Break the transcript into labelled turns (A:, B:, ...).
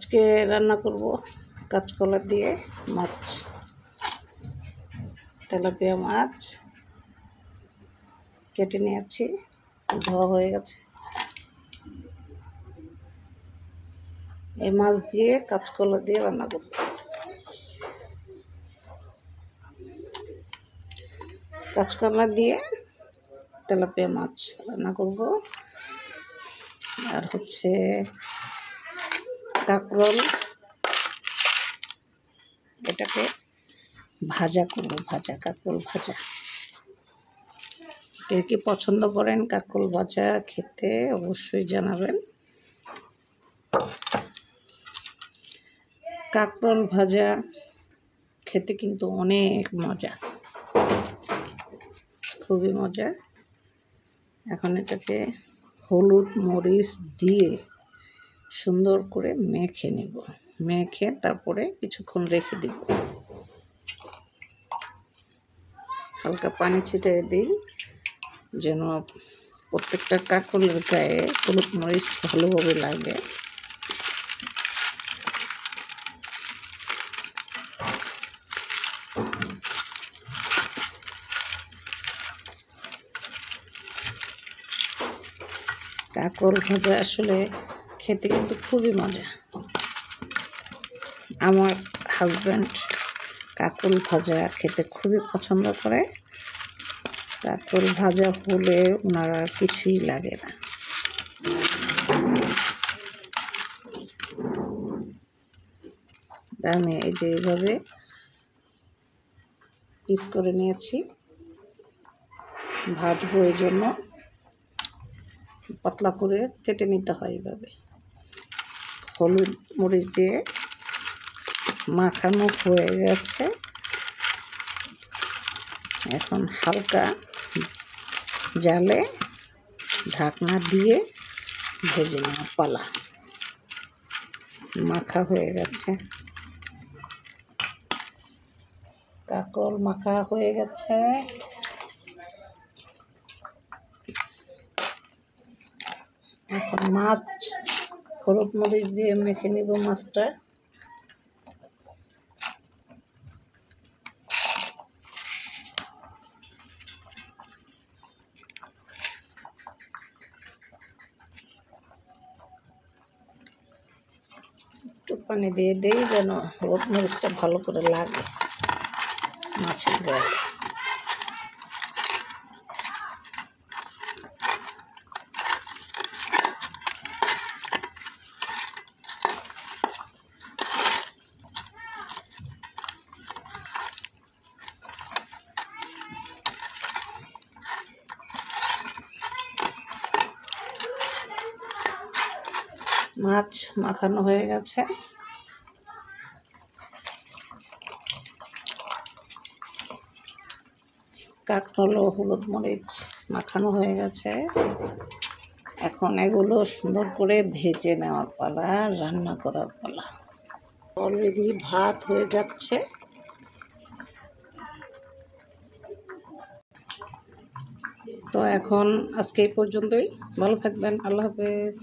A: আজকে রান্না করব কাঁচকলা দিয়ে মাছ, তেলাপিয়া মাছ কেটে নিয়েছি, ধোয়া হয়ে গেছে। এই মাছ দিয়ে কাঁচকলা দিয়ে রান্না করব। কাঁচকলা দিয়ে তেলাপিয়া মাছ রান্না করব। আর হচ্ছে কাঁকরোল, এটাকে ভাজা করব, কাঁকরোল ভাজা। কে কি পছন্দ করেন কাঁকরোল ভাজা খেতে অবশ্যই জানাবেন। কাঁকরোল ভাজা খেতে কিন্তু অনেক মজা, খুবই মজা। এখন এটাকে হলুদ মরিচ দিয়ে সুন্দর করে মেখে নেব, মেখে তারপরে কিছুক্ষণ রেখে দিব। হালকা পানি ছিটিয়ে দিই যেন প্রত্যেকটা কাঁকরোলের গায়ে হলুদ মরিচ ভালোভাবে লাগে। কাঁকরোল ভাজা আসলে খেতে কিন্তু খুবই মজা। আমার হাজব্যান্ড কাঁকরোল ভাজা খেতে খুবই পছন্দ করে। কাঁকরোল ভাজা হলে ওনার আর কিছুই লাগে না। আমি এই যে এইভাবে পিস করে নিয়েছি, ভাজবো এই জন্য পাতলা করে কেটে নিতে হয়। এইভাবে হলুদ মরিচ দিয়ে মাখানো হয়ে গেছে। এখন হালকা জালে ঢাকনা দিয়ে ভেজে নেওয়া পালা। মাখা হয়ে গেছে, কাঁকরোল মাখা হয়ে গেছে। এখন মাছ হলুদ মরিচ দিয়ে মেখে নিব মাছটা। একটু পানি দিয়ে দিই যেন হলুদ মরিচটা ভালো করে লাগে মাছের গায়ে। মাছ মাখানো হয়ে গেছে। কাঁকরোল ও হলুদ মরিচ মাখানো হয়ে গেছে। এখন এগুলো সুন্দর করে ভেজে নেওয়ার পালা, রান্না করার পালা। অলরেডি ভাত হয়ে যাচ্ছে। তো এখন আজকে এই পর্যন্তই। ভালো থাকবেন, আল্লাহ হাফেজ।